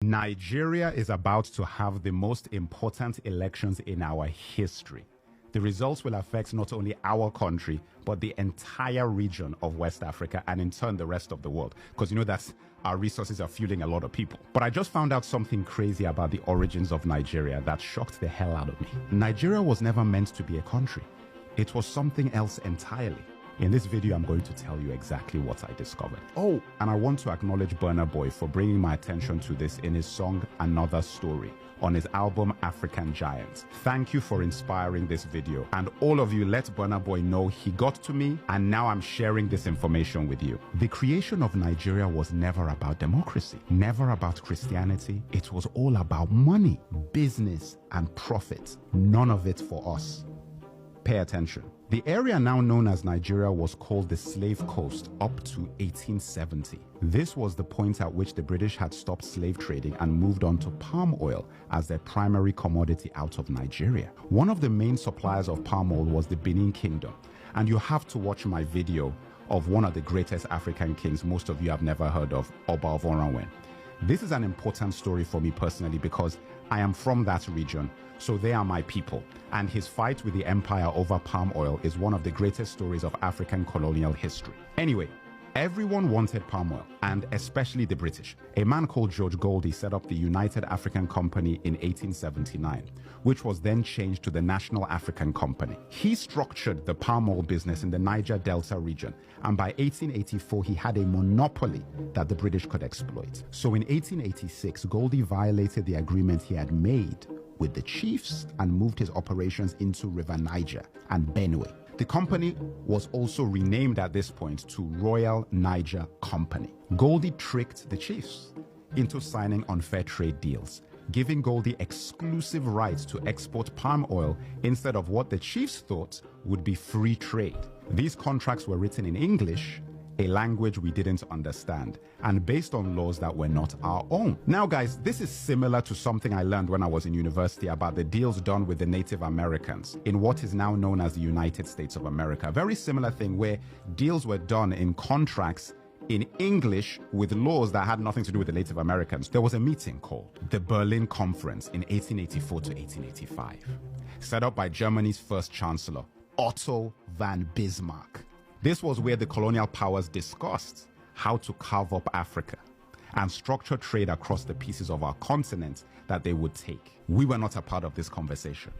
Nigeria is about to have the most important elections in our history. The results will affect not only our country, but the entire region of West Africa and in turn the rest of the world. Because you know that our resources are fueling a lot of people. But I just found out something crazy about the origins of Nigeria that shocked the hell out of me. Nigeria was never meant to be a country. It was something else entirely. In this video, I'm going to tell you exactly what I discovered. Oh, and I want to acknowledge Burna Boy for bringing my attention to this in his song Another Story on his album African Giants. Thank you for inspiring this video. And all of you, let Burna Boy know he got to me, and now I'm sharing this information with you. The creation of Nigeria was never about democracy, never about Christianity. It was all about money, business, and profit. None of it for us. Pay attention. The area now known as Nigeria was called the Slave Coast up to 1870. This was the point at which the British had stopped slave trading and moved on to palm oil as their primary commodity out of Nigeria. One of the main suppliers of palm oil was the Benin Kingdom, and you have to watch my video of one of the greatest African kings most of you have never heard of, Oba of Oranwen. This is an important story for me personally because I am from that region, so they are my people. And his fight with the empire over palm oil is one of the greatest stories of African colonial history. Anyway, everyone wanted palm oil, and especially the British. A man called George Goldie set up the United African Company in 1879, which was then changed to the National African Company. He structured the palm oil business in the Niger Delta region, and by 1884 he had a monopoly that the British could exploit. So in 1886, Goldie violated the agreement he had made with the chiefs and moved his operations into River Niger and Benue. The company was also renamed at this point to Royal Niger Company. Goldie tricked the chiefs into signing unfair trade deals, giving Goldie exclusive rights to export palm oil instead of what the chiefs thought would be free trade. These contracts were written in English, a language we didn't understand, and based on laws that were not our own. Now guys, this is similar to something I learned when I was in university about the deals done with the Native Americans in what is now known as the United States of America. A very similar thing where deals were done in contracts in English with laws that had nothing to do with the Native Americans. There was a meeting called the Berlin Conference in 1884 to 1885, set up by Germany's first chancellor, Otto von Bismarck. This was where the colonial powers discussed how to carve up Africa and structure trade across the pieces of our continent that they would take. We were not a part of this conversation.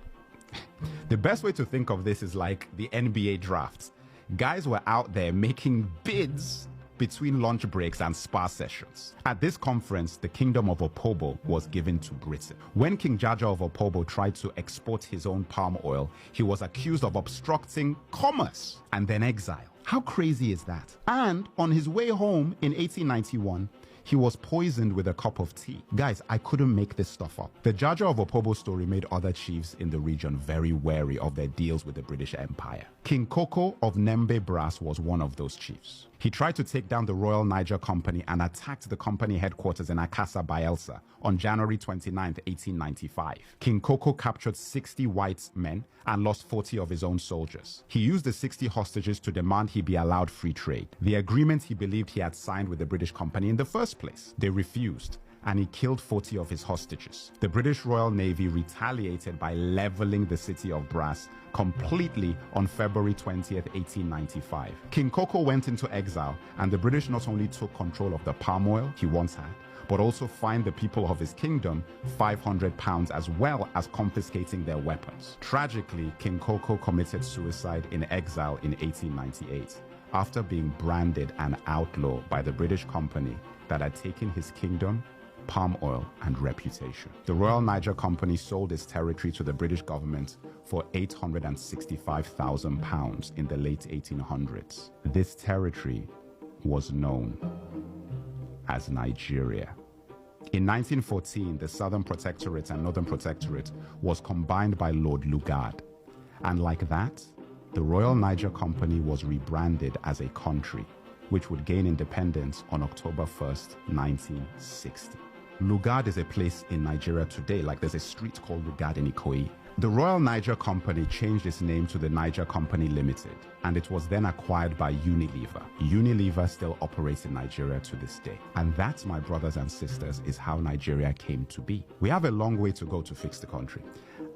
The best way to think of this is like the NBA drafts. Guys were out there making bids between lunch breaks and spa sessions. At this conference, the kingdom of Opobo was given to Britain. When King Jaja of Opobo tried to export his own palm oil, he was accused of obstructing commerce and then exiled. How crazy is that? And on his way home in 1891, he was poisoned with a cup of tea. Guys, I couldn't make this stuff up. The Jaja of Opobo story made other chiefs in the region very wary of their deals with the British Empire. King Koko of Nembe Brass was one of those chiefs. He tried to take down the Royal Niger Company and attacked the company headquarters in Akassa, Bayelsa on January 29, 1895. King Koko captured 60 white men and lost 40 of his own soldiers. He used the 60 hostages to demand he be allowed free trade, the agreement he believed he had signed with the British Company in the first place. They refused, and he killed 40 of his hostages. The British Royal Navy retaliated by leveling the city of Brass completely on February 20th, 1895. King Koko went into exile, and the British not only took control of the palm oil he once had, but also fined the people of his kingdom £500 as well as confiscating their weapons. Tragically, King Koko committed suicide in exile in 1898 after being branded an outlaw by the British Company that had taken his kingdom, palm oil, and reputation. The Royal Niger Company sold its territory to the British government for £865,000 in the late 1800s. This territory was known as Nigeria. In 1914, the Southern Protectorate and Northern Protectorate was combined by Lord Lugard, and like that, the Royal Niger Company was rebranded as a country, which would gain independence on October 1st, 1960. Lugard is a place in Nigeria today, like there's a street called Lugard in Ikoyi, The Royal Niger Company changed its name to the Niger Company Limited, and it was then acquired by Unilever. Unilever still operates in Nigeria to this day. And that, my brothers and sisters, is how Nigeria came to be. We have a long way to go to fix the country.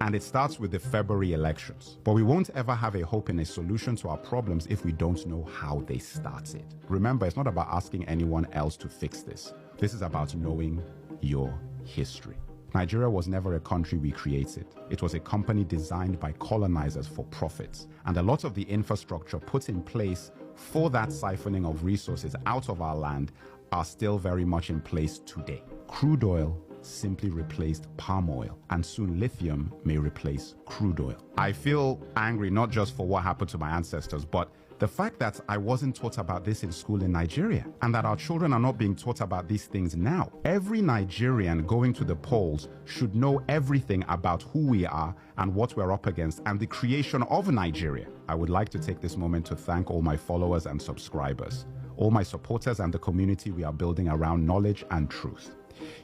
And it starts with the February elections. But we won't ever have a hope in a solution to our problems if we don't know how they started. Remember, it's not about asking anyone else to fix this. This is about knowing your history. Nigeria was never a country we created. It was a company designed by colonizers for profits. And a lot of the infrastructure put in place for that siphoning of resources out of our land are still very much in place today. Crude oil simply replaced palm oil, and soon lithium may replace crude oil. I feel angry not just for what happened to my ancestors, but the fact that I wasn't taught about this in school in Nigeria, and that our children are not being taught about these things now. Every Nigerian going to the polls should know everything about who we are and what we're up against and the creation of Nigeria. I would like to take this moment to thank all my followers and subscribers, all my supporters and the community we are building around knowledge and truth.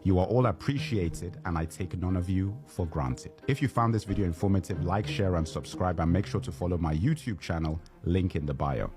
You are all appreciated, and I take none of you for granted. If you found this video informative, like, share, and subscribe, and make sure to follow my YouTube channel, link in the bio.